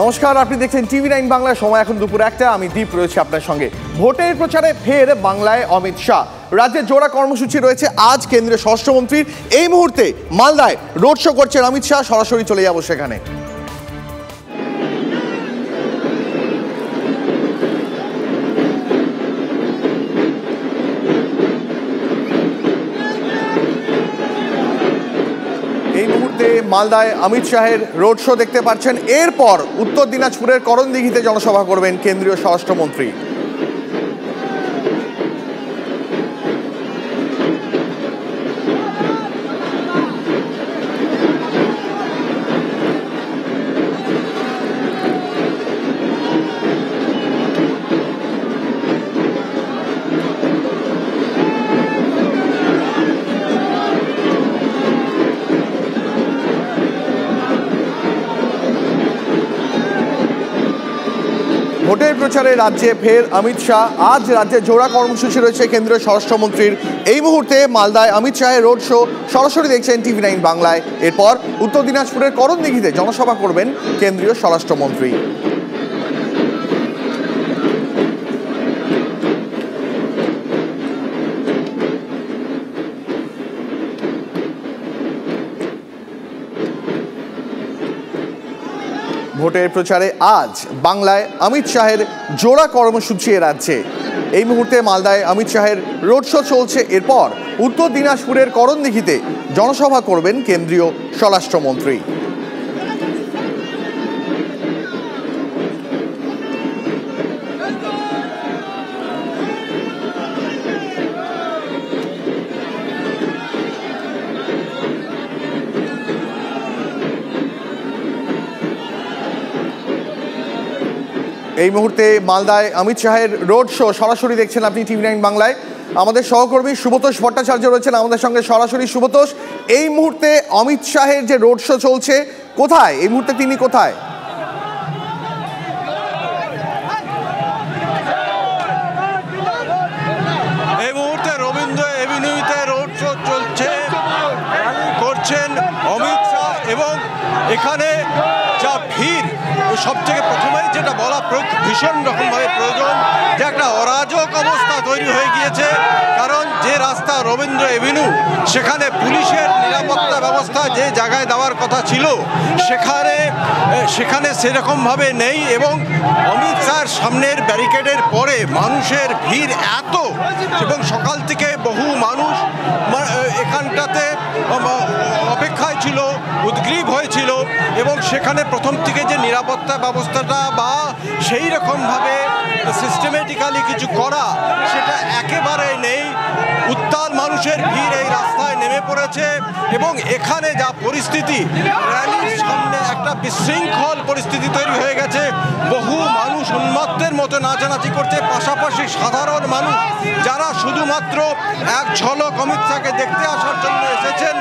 নমস্কার, আপনি দেখছেন টিভি9 বাংলা। সময় এখন দুপুর 1টা। আমি দীপ রয়েছে আপনার সঙ্গে। ভোটের প্রচারে ফের বাংলায় অমিত শাহ। রাজ্যে জোড়া কর্মসূচি রয়েছে আজ কেন্দ্রীয় স্বরাষ্ট্রমন্ত্রীর। এই মুহূর্তে মালদায় রোড শো করছেন অমিত শাহ। সরাসরি চলে যাব সেখানে। এই মুহূর্তে মালদায় অমিত শাহের রোড শো দেখতে পাচ্ছেন। এরপর উত্তর দিনাজপুরের করণদিঘিতে জনসভা করবেন কেন্দ্রীয় স্বরাষ্ট্রমন্ত্রী। ভোটের প্রচারে রাজ্যে ফের অমিত শাহ। আজ রাজ্যে জোড়া কর্মসূচি রয়েছে কেন্দ্রীয় স্বরাষ্ট্রমন্ত্রীর। এই মুহূর্তে মালদায় অমিত শাহের রোড শো সরাসরি দেখছেন টিভি9 বাংলায়। এরপর উত্তর দিনাজপুরের করণদিঘিতে জনসভা করবেন কেন্দ্রীয় স্বরাষ্ট্রমন্ত্রী। ভোটের প্রচারে আজ বাংলায় অমিত শাহের জোড়া কর্মসূচি রাজ্যে। এই মুহূর্তে মালদায় অমিত শাহের রোড শো চলছে। এরপর উত্তর দিনাজপুরের করণদিঘিতে জনসভা করবেন কেন্দ্রীয় স্বরাষ্ট্রমন্ত্রী। এই মুহূর্তে মালদায় অমিত শাহের রোড শো সরাসরি দেখছেন আপনি টিভি9 বাংলায়। আমাদের সহকর্মী শুভতোষ ভট্টাচার্য রয়েছেন আমাদের সঙ্গে সরাসরি। শুভতোষ, এই মুহূর্তে অমিত শাহের যে রোড শো চলছে, কোথায় এই মুহূর্তে তিনি কোথায়? এই মুহূর্তে রবীন্দ্র এভিনিউতে রোড শো চলছে, করছেন অমিত শাহ। এবং এখানে যা ভিড়, সব থেকে প্রথমেই যেটা বলা ভীষণ রকমভাবে প্রয়োজন যে একটা অরাজক অবস্থা তৈরি হয়ে গিয়েছে। কারণ যে রাস্তা রবীন্দ্র এভিনিউ, সেখানে পুলিশের নিরাপত্তা ব্যবস্থা যে জায়গায় দেওয়ার কথা ছিল সেখানে সেরকমভাবে নেই। এবং অমিত শাহর সামনের ব্যারিকেডের পরে মানুষের ভিড় এত, এবং সকাল থেকে বহু মানুষ এখানটাতে অপেক্ষায় ছিল, উদ্গ্রীব হয়েছিল। এবং সেখানে প্রথম থেকে যে নিরাপত্তা ব্যবস্থাটা বা সেই রকমভাবে সিস্টেমেটিক্যালি কিছু করা, সেটা একেবারেই নেই। উত্তাল মানুষের ভিড় এই রাস্তায় নেমে পড়েছে। এবং এখানে যা পরিস্থিতি, র্যালির সামনে একটা বিশৃঙ্খল পরিস্থিতি তৈরি হয়ে গেছে। বহু মানুষ উন্মত্তের মতো নাচানাচি করছে। পাশাপাশি সাধারণ মানুষ যারা শুধুমাত্র এক ঝলক অমিত শাহকে দেখতে আসার জন্য এসেছেন,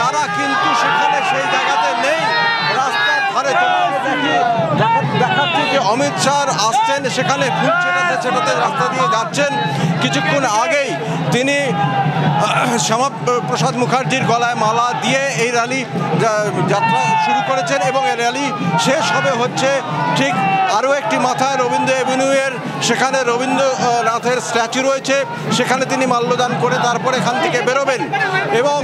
তারা কিন্তু সেখানে সেই জায়গাতে নেই। রাস্তার ধারে দেখাচ্ছে যে অমিত শাহ আসছেন, সেখানে ফুল ছেটাতে ছেটাতে রাস্তা দিয়ে যাচ্ছেন। কিছুক্ষণ আগেই তিনি শ্যামাপ্রসাদ মুখার্জির গলায় মালা দিয়ে এই র্যালি যাত্রা শুরু করেছেন। এবং এই র্যালি শেষ হবে হচ্ছে ঠিক আরও একটি মাথায় রবীন্দ্র এভিনিউয়ের, সেখানে রবীন্দ্রনাথের স্ট্যাচু রয়েছে, সেখানে তিনি মাল্যদান করে তারপর এখান থেকে বেরোবেন। এবং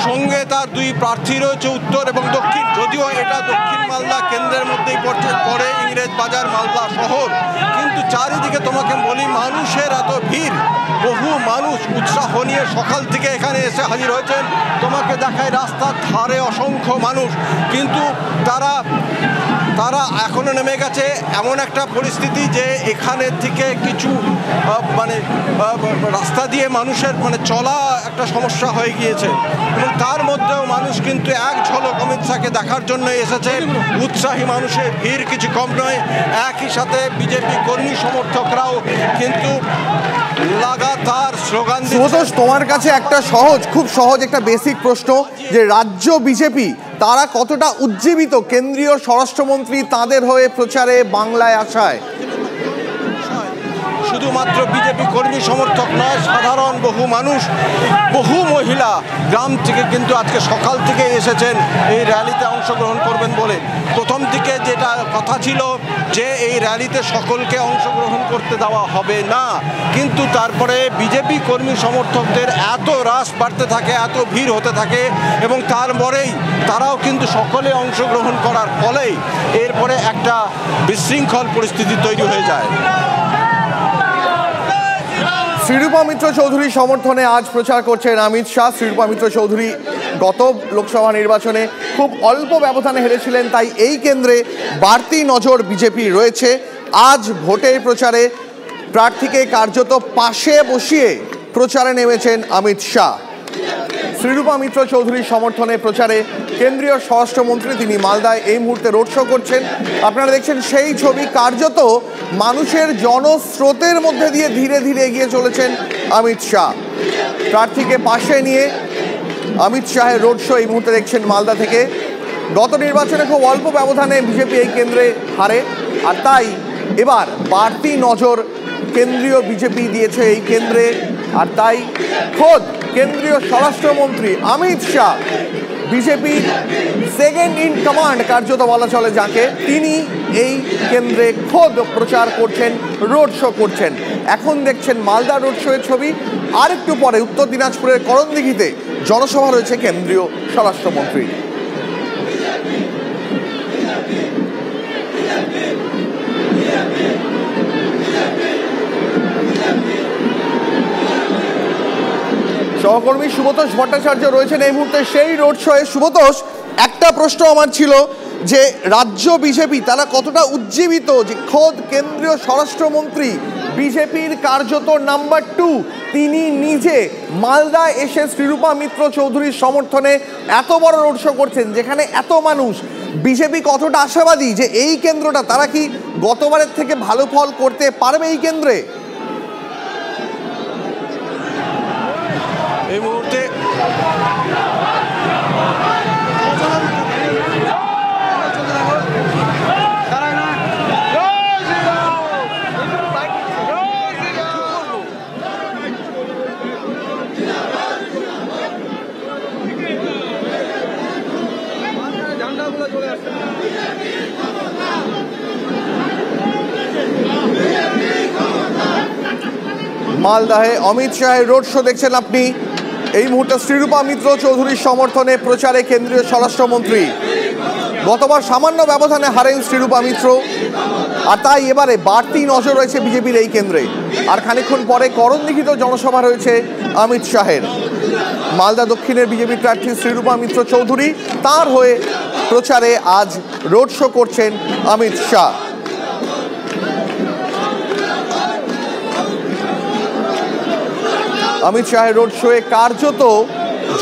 সঙ্গে তার দুই প্রার্থী রয়েছে, উত্তর এবং দক্ষিণ। যদিও এটা দক্ষিণ মালদা কেন্দ্রের মধ্যেই পড়ে, ইংরেজ বাজার মালদা শহর, কিন্তু চারিদিকে তোমাকে বলি মানুষের এত ভিড়। বহু মানুষ উৎসাহ নিয়ে সকাল থেকে এখানে এসে হাজির হয়েছেন। তোমাকে দেখায় রাস্তার ধারে অসংখ্য মানুষ, কিন্তু তারা এখনো নেমে গেছে। এমন একটা পরিস্থিতি যে এখানে থেকে কিছু রাস্তা দিয়ে মানুষের চলা একটা সমস্যা হয়ে গিয়েছে। এবং তার মধ্যেও মানুষ কিন্তু এক ঝলক অমিত শাহকে দেখার জন্য এসেছে। উৎসাহী মানুষের ভিড় কিছু কম নয়। একই সাথে বিজেপি কর্মী সমর্থকরাও কিন্তু লাগাতার স্লোগান দিচ্ছে। তোমার কাছে একটা খুব সহজ একটা বেসিক প্রশ্ন, যে রাজ্য বিজেপি তারা কতটা উজ্জীবিত কেন্দ্রীয় স্বরাষ্ট্রমন্ত্রী তাদের হয়ে প্রচারে বাংলায় আসায়? শুধুমাত্র বিজেপি কর্মী সমর্থক নয়, সাধারণ বহু মানুষ, বহু মহিলা গ্রাম থেকে কিন্তু আজকে সকাল থেকে এসেছেন এই র্যালিতে অংশগ্রহণ করবেন বলে। প্রথম দিকে যেটা কথা ছিল যে এই র্যালিতে সকলকে অংশগ্রহণ করতে দেওয়া হবে না, কিন্তু তারপরে বিজেপি কর্মী সমর্থকদের এত হ্রাস বাড়তে থাকে, এত ভিড় হতে থাকে এবং তারপরেই তারাও কিন্তু সকলে অংশগ্রহণ করার ফলেই এরপরে একটা বিশৃঙ্খল পরিস্থিতি তৈরি হয়ে যায়। শ্রীরূপা মিত্র চৌধুরীর সমর্থনে আজ প্রচার করছেন অমিত শাহ। শ্রীরূপা মিত্র চৌধুরী গত লোকসভা নির্বাচনে খুব অল্প ব্যবধানে হেরেছিলেন, তাই এই কেন্দ্রে বাড়তি নজর বিজেপি রয়েছে। আজ ভোটের প্রচারে প্রার্থীকে কার্যত পাশে বসিয়ে প্রচারে নেমেছেন অমিত শাহ। শ্রীরূপা মিত্র চৌধুরীর সমর্থনে প্রচারে কেন্দ্রীয় স্বরাষ্ট্রমন্ত্রী, তিনি মালদায় এই মুহূর্তে রোড শো করছেন। আপনারা দেখছেন সেই ছবি, কার্যত মানুষের জনস্রোতের মধ্যে দিয়ে ধীরে ধীরে এগিয়ে চলেছেন অমিত শাহ। প্রার্থীকে পাশে নিয়ে অমিত শাহের রোড শো এই মুহূর্তে দেখছেন মালদা থেকে। গত নির্বাচনে খুব অল্প ব্যবধানে বিজেপি এই কেন্দ্রে হারে, আর তাই এবার বাড়তি নজর কেন্দ্রীয় বিজেপি দিয়েছে এই কেন্দ্রে। আর তাই খোদ কেন্দ্রীয় স্বরাষ্ট্রমন্ত্রী Amit Shah, BJP second in command কার্যত বলা চলে যাকে, তিনি এই কেন্দ্রে খোদ প্রচার করছেন, রোড শো করছেন। এখন দেখছেন মালদা রোড শো এর ছবি। আর একটু পরে উত্তর দিনাজপুরের করণদিঘিতে জনসভা রয়েছে কেন্দ্রীয় স্বরাষ্ট্রমন্ত্রী। সহকর্মী সুব্রতোষ ভট্টাচার্য রয়েছেন এই মুহূর্তে সেই রোড শোয়ে। সুব্রতোষ, একটা প্রশ্ন আমার ছিল যে রাজ্য বিজেপি তারা কতটা উজ্জীবিত যে খোদ কেন্দ্রীয় স্বরাষ্ট্রমন্ত্রী, বিজেপির কার্যত নাম্বার 2, তিনি নিজে মালদায় এসে শ্রীরূপা মিত্র চৌধুরীর সমর্থনে এত বড় রোড শো করছেন, যেখানে এত মানুষ। বিজেপি কতটা আশাবাদী যে এই কেন্দ্রটা তারা কি গতবারের থেকে ভালো ফল করতে পারবে এই কেন্দ্রে? এই মুহূর্তে মালদাহে অমিত শাহের রোড শো দেখছেন আপনি। এই মুহূর্তে শ্রীরূপা মিত্র চৌধুরীর সমর্থনে প্রচারে কেন্দ্রীয় স্বরাষ্ট্রমন্ত্রী। গতবার সামান্য ব্যবধানে হারেন শ্রীরূপা মিত্র, আর তাই এবারে বাড়তি নজর রয়েছে বিজেপির এই কেন্দ্রে। আর খানিকক্ষণ পরে করণদিঘিতেও জনসভা রয়েছে অমিত শাহের। মালদা দক্ষিণের বিজেপি প্রার্থী শ্রীরূপা মিত্র চৌধুরী, তার হয়ে প্রচারে আজ রোড শো করছেন অমিত শাহ। অমিত শাহের রোড শোয়ে কার্যত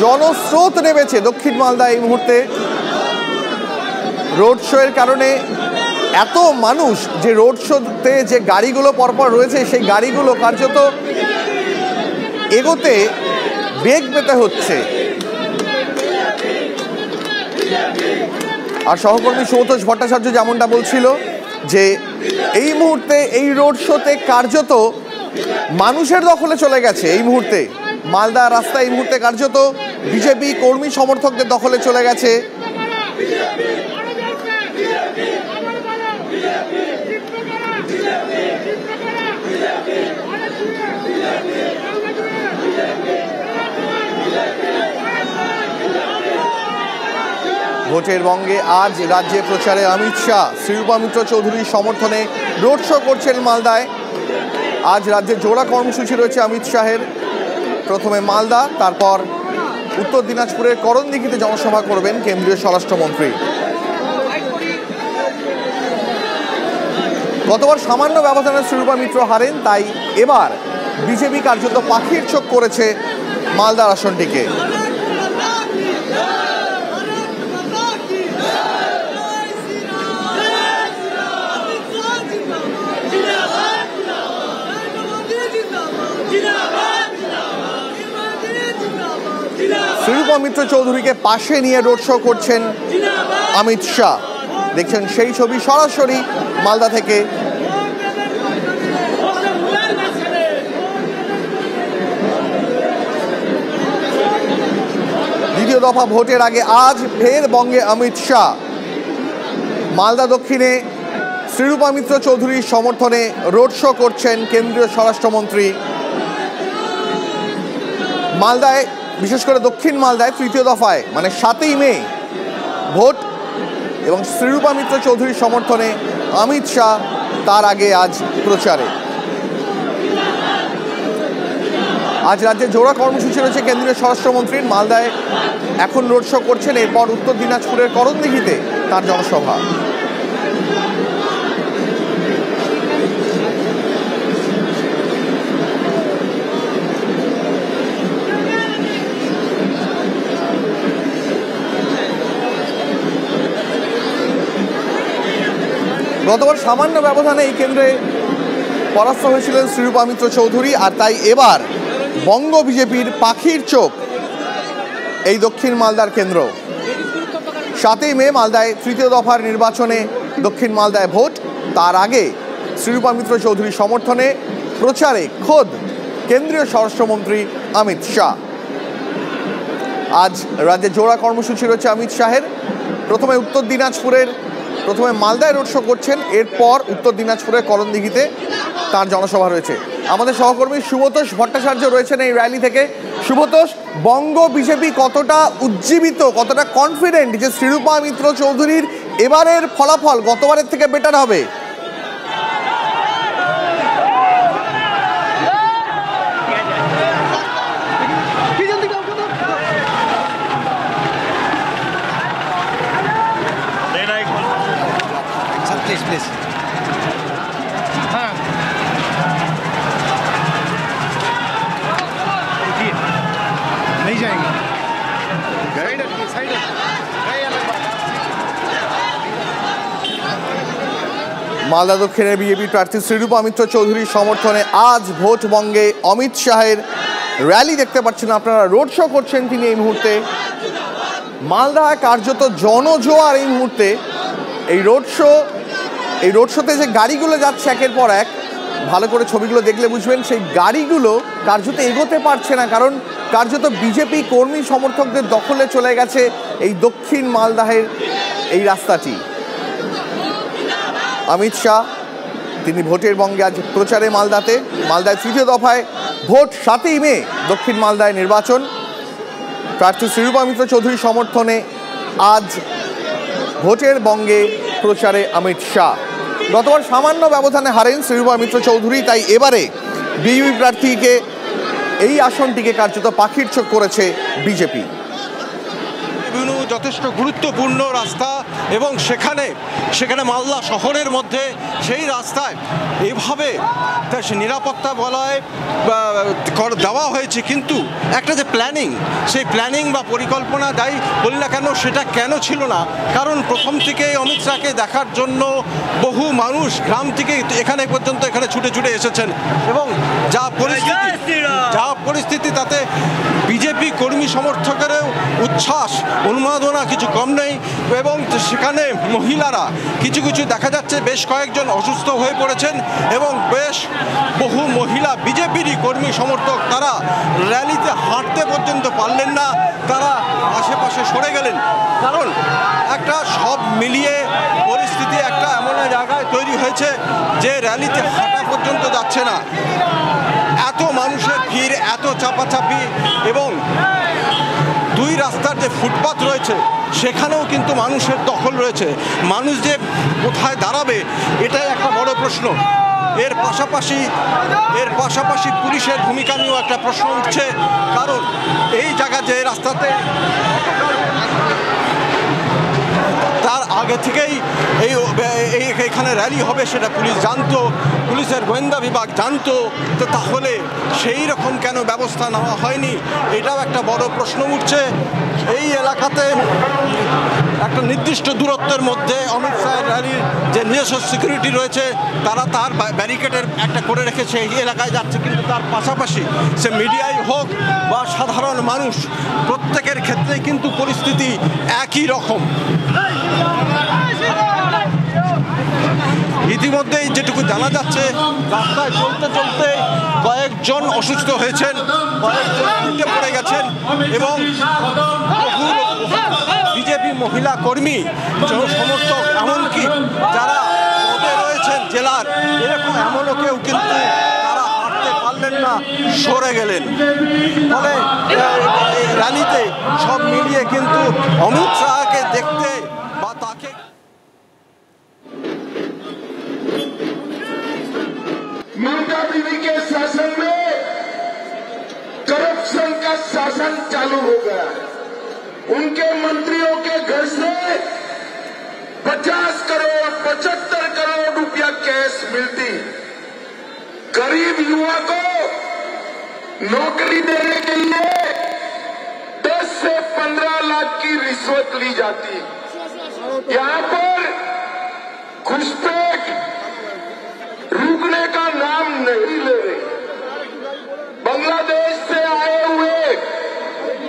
জনস্রোত নেমেছে দক্ষিণ মালদা এই মুহূর্তে। রোড শো এর কারণে এত মানুষ যে রোড শোতে যে গাড়িগুলো পরপর রয়েছে সেই গাড়িগুলো কার্যত এগোতে বেগ পেতে হচ্ছে। আর সহকর্মী সুব্রতোষ ভট্টাচার্য যেমনটা বলছিল যে এই মুহূর্তে এই রোড শোতে কার্যত মানুষের দখলে চলে গেছে। এই মুহূর্তে মালদা রাস্তা এই মুহূর্তে কার্যত বিজেপি কর্মী সমর্থকদের দখলে চলে গেছে। ভোটের বঙ্গে আজ রাজ্যে প্রচারে অমিত শাহ। শ্রীরূপা মিত্র চৌধুরীর সমর্থনে রোড শো করছেন মালদায়। আজ রাজ্যে জোড়া কর্মসূচি রয়েছে অমিত শাহের। প্রথমে মালদা, তারপর উত্তর দিনাজপুরের করণদিঘিতে জনসভা করবেন কেন্দ্রীয় স্বরাষ্ট্রমন্ত্রী। গতবার সামান্য ব্যবধানে শ্রীরূপা মিত্র হারেন, তাই এবার বিজেপি কার্যত পাখির চোখ করেছে মালদার আসনটিকে। শ্রীরূপা মিত্র চৌধুরীকে পাশে নিয়ে রোড শো করছেন অমিত শাহ। দেখছেন সেই ছবি সরাসরি মালদা থেকে। দ্বিতীয় দফা ভোটের আগে আজ ফের বঙ্গে অমিত শাহ। মালদা দক্ষিণে শ্রীরূপা মিত্র চৌধুরীর সমর্থনে রোড শো করছেন কেন্দ্রীয় স্বরাষ্ট্রমন্ত্রী। মালদায়, বিশেষ করে দক্ষিণ মালদায় তৃতীয় দফায় মানে 7ই মে ভোট, এবং শ্রীরূপা মিত্র চৌধুরীর সমর্থনে অমিত শাহ তার আগে আজ প্রচারে। আজ রাজ্যে জোড়া কর্মসূচি রয়েছে কেন্দ্রীয় স্বরাষ্ট্রমন্ত্রীর। মালদায় এখন রোড শো করছেন, এরপর উত্তর দিনাজপুরের করণদিঘিতে তার জনসভা। গতবার সামান্য ব্যবধানে এই কেন্দ্রে পরাস্ত হয়েছিলেন শ্রীরূপা মিত্র চৌধুরী, আর তাই এবার বঙ্গ বিজেপির পাখির চোখ এই দক্ষিণ মালদার কেন্দ্র। 7ই মে মালদায় তৃতীয় দফার নির্বাচনে দক্ষিণ মালদায় ভোট, তার আগে শ্রীরূপা মিত্র চৌধুরীর সমর্থনে প্রচারে খোদ কেন্দ্রীয় স্বরাষ্ট্রমন্ত্রী অমিত শাহ। আজ রাজ্যে জোড়া কর্মসূচি রয়েছে অমিত শাহের। প্রথমে উত্তর দিনাজপুরের, প্রথমে মালদায় রোড শো করছেন, এরপর উত্তর দিনাজপুরের করণদিঘিতে তার জনসভা রয়েছে। আমাদের সহকর্মী সুব্রতোষ ভট্টাচার্য রয়েছেন এই র্যালি থেকে। সুব্রতোষ, বঙ্গ বিজেপি কতটা উজ্জীবিত, কতটা কনফিডেন্ট যে শ্রীরূপা মিত্র চৌধুরীর এবারের ফলাফল গতবারের থেকে বেটার হবে? प्लीज हाँ नहीं जाएंगे মালদা দক্ষিণের বিজেপি প্রার্থী শ্রীরূপা মিত্র চৌধুরীর সমর্থনে আজ ভোটবঙ্গে অমিত শাহের র্যালি দেখতে পাচ্ছেন আপনারা। রোড শো করছেন তিনি এই মুহূর্তে। মালদা কার্যত জনজোয়ার এই মুহূর্তে। এই রোড শোতে যে গাড়িগুলো যাচ্ছে একের পর এক, ভালো করে ছবিগুলো দেখলে বুঝবেন সেই গাড়িগুলো কার্যত এগোতে পারছে না, কারণ কার্যত বিজেপি কর্মী সমর্থকদের দখলে চলে গেছে এই দক্ষিণ মালদাহের এই রাস্তাটি। অমিত শাহ তিনি ভোটের বঙ্গে আজ প্রচারে মালদায় তৃতীয় দফায় ভোট। 7ই মে দক্ষিণ মালদায় নির্বাচন। প্রার্থী শ্রীরূপা মিত্র চৌধুরীর সমর্থনে আজ ভোটের বঙ্গে প্রচারে অমিত শাহ। গতবার সামান্য ব্যবধানে হারেন শ্রীরূপা মিত্র চৌধুরী, তাই এবারে বিজেপি প্রার্থীকে এই আসনটিকে কার্যত পাখির চোখ করেছে বিজেপি। যথেষ্ট গুরুত্বপূর্ণ রাস্তা, এবং সেখানে মালদা শহরের মধ্যে সেই রাস্তায় এভাবে নিরাপত্তা বলয় দেওয়া হয়েছে, কিন্তু একটা যে প্ল্যানিং, সেই প্ল্যানিং বা পরিকল্পনা যাই বলি না কেন, সেটা কেন ছিল না? কারণ প্রথম থেকে অমিত শাহকে দেখার জন্য বহু মানুষ গ্রাম থেকে এখানে পর্যন্ত ছুটে এসেছেন, এবং যা পরিস্থিতি তাতে বিজেপি কর্মী সমর্থকেরও উচ্ছ্বাস উন্মাদনা কিছু কম নেই। এবং সেখানে মহিলারা কিছু দেখা যাচ্ছে বেশ কয়েকজন অসুস্থ হয়ে পড়েছেন, এবং বেশ বহু মহিলা বিজেপিরই কর্মী সমর্থক তারা র্যালিতে হাঁটতে পর্যন্ত পারলেন না, তারা আশেপাশে সরে গেলেন। কারণ একটা সব মিলিয়ে পরিস্থিতি একটা এমন জায়গায় তৈরি হয়েছে যে র্যালিতে হাঁটা পর্যন্ত যাচ্ছে না। এত মানুষের ভিড়, এত চাপাচাপি, এবং দুই রাস্তার যে ফুটপাথ রয়েছে সেখানেও কিন্তু মানুষের দখল রয়েছে। মানুষ যে কোথায় দাঁড়াবে এটাই একটা বড় প্রশ্ন। এর পাশাপাশি পুলিশের ভূমিকা নিয়েও একটা প্রশ্ন উঠছে, কারণ এই জায়গা যে রাস্তাতে তার আগে থেকেই এখানে র্যালি হবে সেটা পুলিশ জানতো, পুলিশের গোয়েন্দা বিভাগ জানতো, তো তাহলে সেই রকম কেন ব্যবস্থা নেওয়া হয়নি? এটাও একটা বড় প্রশ্ন উঠছে। এই এলাকাতে একটা নির্দিষ্ট দূরত্বের মধ্যে অমিত শাহের র্যালির যে নিজস্ব সিকিউরিটি রয়েছে তারা তার ব্যারিকেডের একটা করে রেখেছে, এই এলাকায় যাচ্ছে, কিন্তু তার পাশাপাশি সে মিডিয়াই হোক বা সাধারণ মানুষ, প্রত্যেকের ক্ষেত্রেই কিন্তু পরিস্থিতি একই রকম। ইতিমধ্যেই যেটুকু জানা যাচ্ছে, রাস্তায় চলতে কয়েকজন অসুস্থ হয়েছেন, কয়েকজন উল্টে পড়ে গেছেন, এবং বিজেপি মহিলা কর্মী সমর্থক এমনকি যারা পদে কেউ কিন্তু তারা হাঁটতে পারলেন না, সরে গেলেন। ফলে র্যালিতে সব মিলিয়ে কিন্তু অমিত শাহকে দেখতে বা তাকে ममता दीदी के शासन में करप्शन का शासन चालू हो गया। उनके मंत्रियों के घर से 50 करोड़ 75 करोड़ रुपया कैश मिलती। गरीब युवा को नौकरी देने के लिए 10 से 15 लाख की रिश्वत ली जाती। यहाँ पर घुसपैठ रुकने का नाम नहीं ले रहे। बांग्लादेश से आए हुए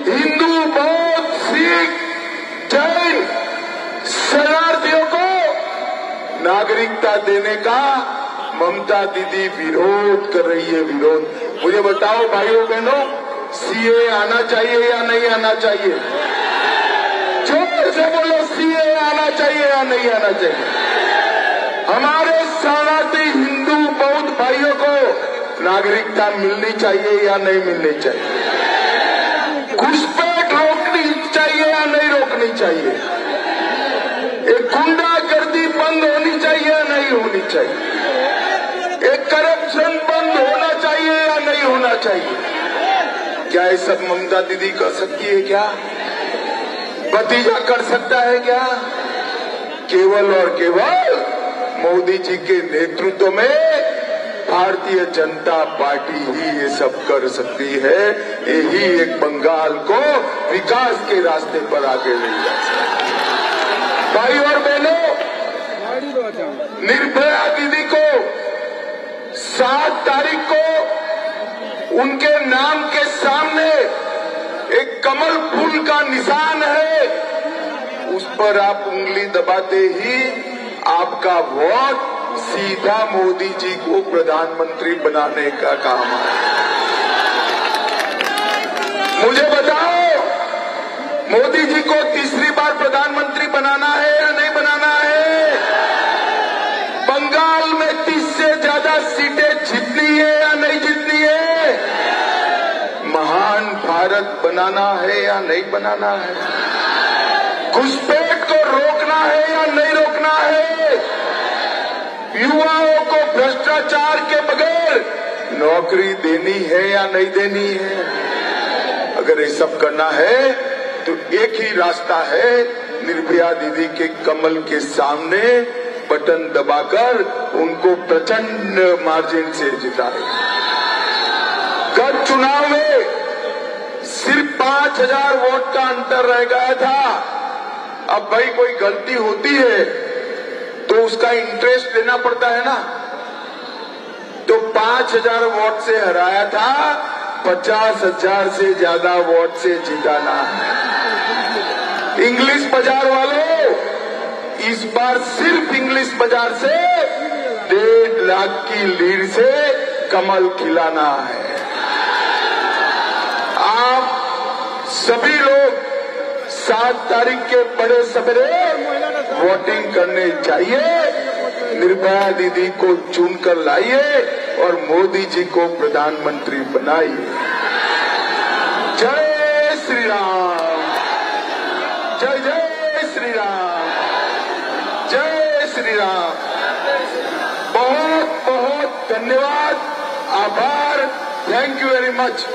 हिंदू, बौद्ध, सिख, जैन शरणार्थियों को नागरिकता देने का ममता दीदी विरोध कर रही है। विरोध। मुझे बताओ भाइयों बहनों, सीए आना चाहिए या नहीं आना चाहिए? जोर से बोलो, सीए आना चाहिए या नहीं आना चाहिए? हमारे शरणार्थी हिंदू बौद्ध भाइयों को नागरिकता मिलनी चाहिए या नहीं मिलनी चाहिए? घुसपैठ रोकनी चाहिए या नहीं रोकनी चाहिए? एक गुंडागर्दी बंद होनी चाहिए या नहीं होनी चाहिए? एक करप्शन बंद होना चाहिए या नहीं होना चाहिए? क्या ये सब ममता दीदी कर सकती है? क्या भतीजा कर सकता है? क्या केवल और केवल मोदी जी के नेतृत्व में भारतीय जनता पार्टी ही ये सब कर सकती है। यही एक बंगाल को विकास के रास्ते पर आगे ले जा सकती है। भाई और बहनों, निर्भया दीदी को 7 तारीख को उनके नाम के सामने एक कमल फूल का निशान है, उस पर आप उंगली दबाते ही आपका वोट सीधा मोदी जी को प्रधानमंत्री बनाने का काम है। मुझे बताओ, मोदी जी को तीसरी बार प्रधानमंत्री बनाना है या नहीं बनाना है? बंगाल में 30 से ज्यादा सीटें जीतनी है या नहीं जीतनी है? महान भारत बनाना है या नहीं बनाना है? घुसपैठ को रोकना है या नहीं रोकना है? युवाओं को भ्रष्टाचार के बगैर नौकरी देनी है या नहीं देनी है? अगर ये सब करना है तो एक ही रास्ता है, निर्भया दीदी के कमल के सामने बटन दबाकर उनको प्रचंड मार्जिन से जिताए। गत चुनाव में सिर्फ 5000 वोट का अंतर रह गया था। अब भाई कोई गलती होती है तो उसका इंटरेस्ट लेना पड़ता है ना। तो 5000 वोट से हराया था, 50,000 से ज्यादा वोट से जिताना है। इंग्लिश बाजार वालों, इस बार सिर्फ इंग्लिश बाजार से 1.5 लाख की लीड से कमल खिलाना है। आप सभी लोग 7 तारीख के बड़े सवेरे वोटिंग करने चाहिए, निर्भया दीदी को चुनकर लाइए और मोदी जी को प्रधानमंत्री बनाइए। जय श्री राम, जय जय श्री राम, जय श्री राम। बहुत बहुत धन्यवाद, आभार, थैंक यू वेरी मच।